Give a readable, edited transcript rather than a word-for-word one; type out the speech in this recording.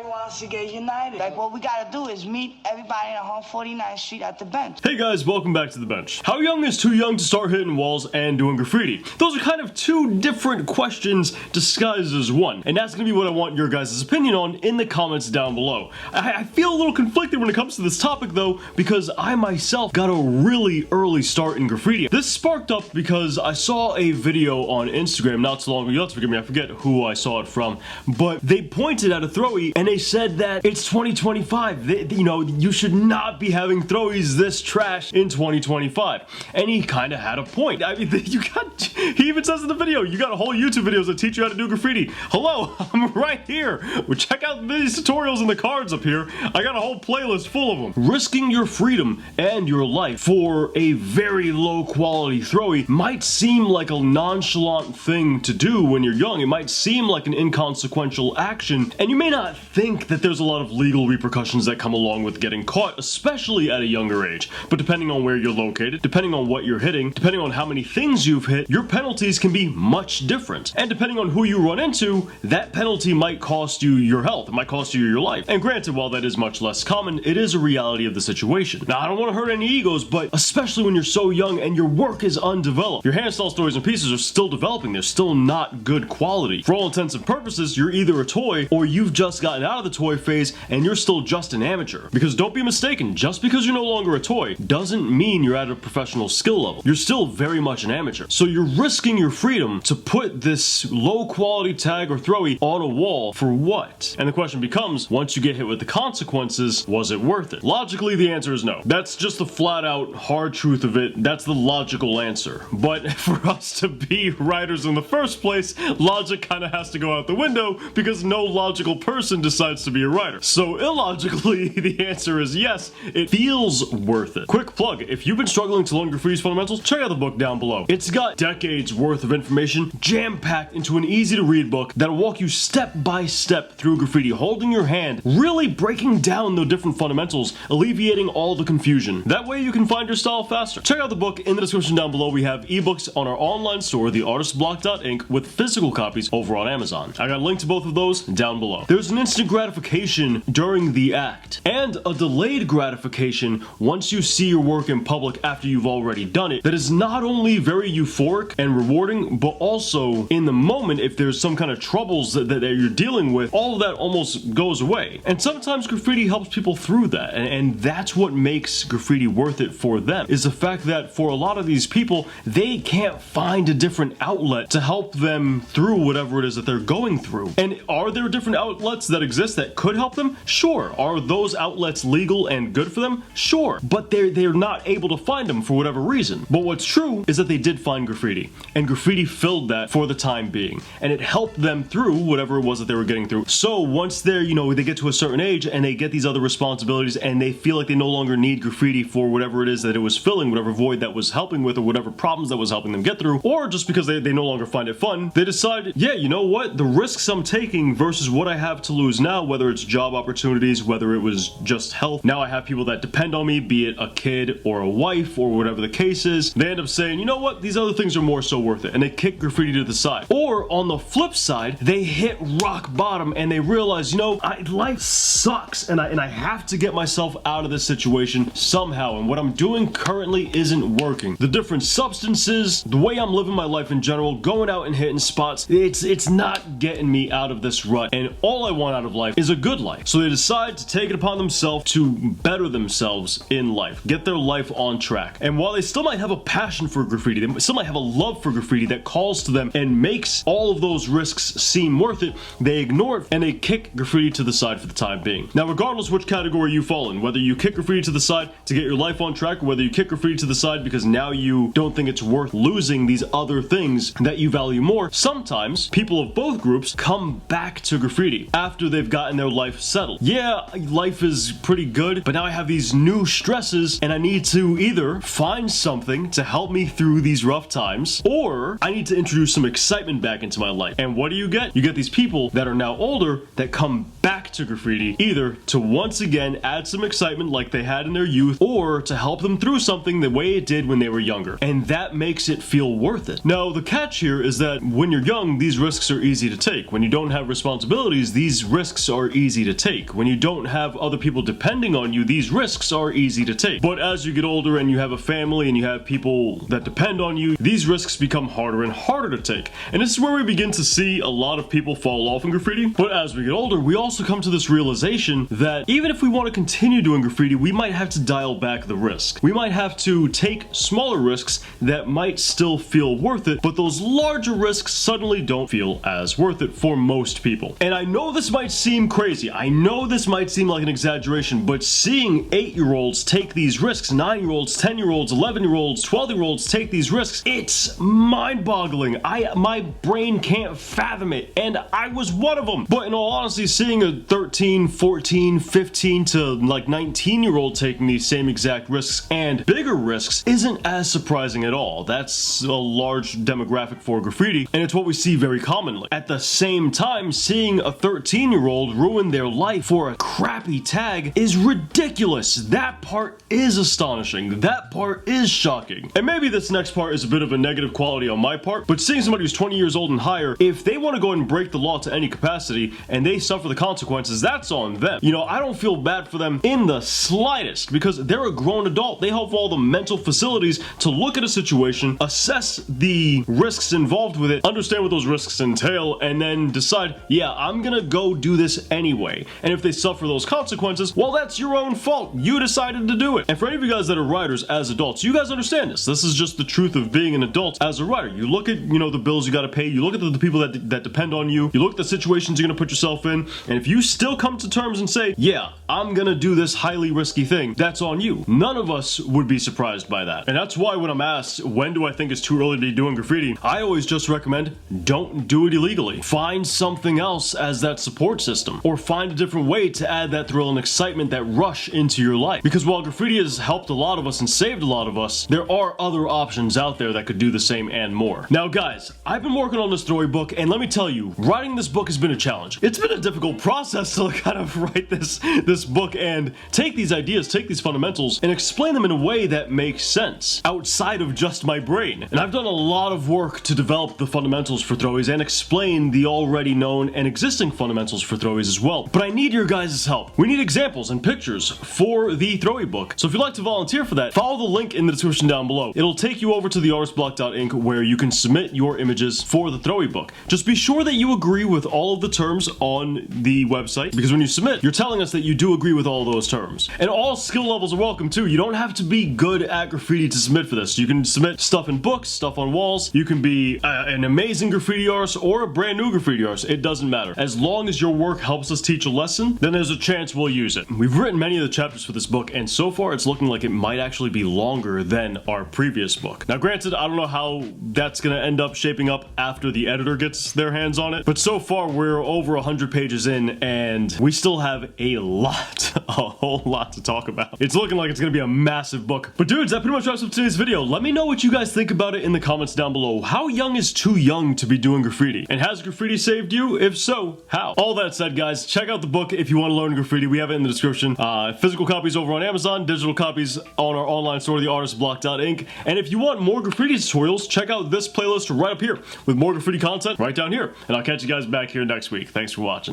everybody wants to get united. Like, what we gotta do is meet everybody on 149th Street at the bench. Hey guys, welcome back to the bench. How young is too young to start hitting walls and doing graffiti? Those are kind of two different questions disguised as one, and that's gonna be what I want your guys' opinion on in the comments down below. I feel a little conflicted when it comes to this topic though, because I myself got a really early start in graffiti. This sparked up because I saw a video on Instagram not too long ago. You'll have to forgive me, I forget who I saw it from, but they pointed at a throwy and they said that it's 2025. You know, you should not be having throwies this trash in 2025. And he kind of had a point. I mean, he even says in the video, you got a whole YouTube videos that teach you how to do graffiti. Hello, I'm right here. Well, check out these tutorials in the cards up here. I got a whole playlist full of them. Risking your freedom and your life for a very low quality throwy might seem like a nonchalant thing to do when you're young. It might seem like an inconsequential action, and you may not think that there's a lot of legal repercussions that come along with getting caught, especially at a younger age. But depending on where you're located, depending on what you're hitting, depending on how many things you've hit, your penalties can be much different. And depending on who you run into, that penalty might cost you your health, it might cost you your life. And granted, while that is much less common, it is a reality of the situation. Now, I don't want to hurt any egos, but especially when you're so young and your work is undeveloped, your hand style stories and pieces are still developing, they're still not good quality. For all intents and purposes, you're either a toy or you've just gotten out of the toy phase and you're still just an amateur. Because don't be mistaken, just because you're no longer a toy doesn't mean you're at a professional skill level. You're still very much an amateur. So you're risking your freedom to put this low quality tag or throwy on a wall for what? And the question becomes, once you get hit with the consequences, was it worth it? Logically, the answer is no. That's just the flat out hard truth of it. That's the logical answer. But for us to be writers in the first place, logic kind of has to go out the window because no logical person decides to be a writer. So illogically, the answer is yes, it feels worth it. Quick plug, if you've been struggling to learn graffiti's fundamentals, check out the book down below. It's got decades worth of information jam-packed into an easy to read book that'll walk you step by step through graffiti, holding your hand, really breaking down the different fundamentals, alleviating all the confusion. That way you can find your style faster. Check out the book in the description down below. We have ebooks on our online store, theartistblock.inc, with physical copies over on Amazon. I got a link to both of those down below. There's an instant gratification during the act, and a delayed gratification once you see your work in public after you've already done it, that is not only very euphoric and rewarding, but also in the moment, if there's some kind of troubles that you're dealing with, all of that almost goes away. And sometimes graffiti helps people through that, and that's what makes graffiti worth it for them, is the fact that for a lot of these people, they can't find a different outlet to help them through whatever it is that they're going through. And are there different outlets that exist that could help them? Sure. Are those outlets legal and good for them? Sure. But they're not able to find them for whatever reason. But what's true is that they did find graffiti, and graffiti filled that for the time being, and it helped them through whatever it was that they were getting through. So once they're, you know, they get to a certain age and they get these other responsibilities and they feel like they no longer need graffiti for whatever it is that it was filling, whatever void that was helping with, or whatever problems that was helping them get through, or just because they no longer find it fun, they decide, yeah, you know what, the risks I'm taking versus what I have to lose now, whether it's job opportunities, whether it was just health, now I have people that depend on me, be it a kid or a wife or whatever the case is, they end up saying, you know what, these other things are more so worth it, and they kick graffiti to the side. Or on the flip side, they hit rock bottom and they realize, you know, life sucks and I have to get myself out of this situation somehow, and what I'm doing currently isn't working. The different substances, the way I'm living my life in general, going out and hitting spots, it's not getting me out of this rut, and all I want out of life is a good life. So they decide to take it upon themselves to better themselves in life, get their life on track. And while they still might have a passion for graffiti, they still might have a love for graffiti that calls to them and makes all of those risks seem worth it, they ignore it and they kick graffiti to the side for the time being. Now, regardless which category you fall in, whether you kick graffiti to the side to get your life on track, or whether you kick graffiti to the side because now you don't think it's worth losing these other things that you value more, sometimes people of both groups come back to graffiti after they've gotten their life settled. Yeah, life is pretty good, but now I have these new stresses and I need to either find something to help me through these rough times, or I need to introduce some excitement back into my life. And what do? You get these people that are now older that come back back to graffiti, either to once again add some excitement like they had in their youth, or to help them through something the way it did when they were younger. And that makes it feel worth it. Now, the catch here is that when you're young, these risks are easy to take. When you don't have responsibilities, these risks are easy to take. When you don't have other people depending on you, these risks are easy to take. But as you get older and you have a family and you have people that depend on you, these risks become harder and harder to take. And this is where we begin to see a lot of people fall off in graffiti. But as we get older, we also come to this realization that even if we want to continue doing graffiti, we might have to dial back the risk. We might have to take smaller risks that might still feel worth it, but those larger risks suddenly don't feel as worth it for most people. And I know this might seem crazy. I know this might seem like an exaggeration, but seeing 8-year-olds take these risks, 9-year-olds, 10-year-olds, 11-year-olds, 12-year-olds take these risks, it's mind-boggling. My brain can't fathom it, and I was one of them. But in all honesty, seeing a 13, 14, 15 to like 19-year-old taking these same exact risks and bigger risks isn't as surprising at all. That's a large demographic for graffiti, and it's what we see very commonly. At the same time, seeing a 13-year-old ruin their life for a crappy tag is ridiculous. That part is astonishing. That part is shocking. And maybe this next part is a bit of a negative quality on my part, but seeing somebody who's 20 years old and higher, if they want to go ahead and break the law to any capacity and they suffer the consequences, that's on them. You know, I don't feel bad for them in the slightest, because they're a grown adult. They have all the mental facilities to look at a situation, assess the risks involved with it, understand what those risks entail, and then decide, yeah, I'm gonna go do this anyway. And if they suffer those consequences, well, that's your own fault. You decided to do it. And for any of you guys that are riders as adults, you guys understand this. This is just the truth of being an adult as a rider. You look at, you know, the bills you gotta pay, you look at the people that depend on you, you look at the situations you're gonna put yourself in, and if you still come to terms and say, yeah, I'm gonna do this highly risky thing, that's on you. None of us would be surprised by that. And that's why when I'm asked, when do I think it's too early to be doing graffiti, I always just recommend, don't do it illegally. Find something else as that support system, or find a different way to add that thrill and excitement, that rush into your life. Because while graffiti has helped a lot of us and saved a lot of us, there are other options out there that could do the same and more. Now guys, I've been working on this storybook, and let me tell you, writing this book has been a challenge. It's been a difficult process to kind of write this book and take these ideas, take these fundamentals, and explain them in a way that makes sense outside of just my brain. And I've done a lot of work to develop the fundamentals for throwies and explain the already known and existing fundamentals for throwies as well. But I need your guys' help. We need examples and pictures for the throwy book. So if you'd like to volunteer for that, follow the link in the description down below. It'll take you over to the artistblock.inc where you can submit your images for the throwy book. Just be sure that you agree with all of the terms on the website, because when you submit, you're telling us that you do agree with all those terms. And all skill levels are welcome too. You don't have to be good at graffiti to submit for this. You can submit stuff in books, stuff on walls. You can be an amazing graffiti artist or a brand new graffiti artist. It doesn't matter. As long as your work helps us teach a lesson, then there's a chance we'll use it. We've written many of the chapters for this book, and so far it's looking like it might actually be longer than our previous book. Now granted, I don't know how that's gonna end up shaping up after the editor gets their hands on it, but so far we're over 100 pages in, and we still have a whole lot to talk about. It's looking like it's gonna be a massive book. But dudes, that pretty much wraps up today's video. Let me know what you guys think about it in the comments down below. How young is too young to be doing graffiti? And has graffiti saved you? If so, how? All that said, guys, check out the book if you want to learn graffiti. We have it in the description. Physical copies over on Amazon, digital copies on our online store, theartistblock.inc. And if you want more graffiti tutorials, check out this playlist right up here with more graffiti content right down here. And I'll catch you guys back here next week. Thanks for watching.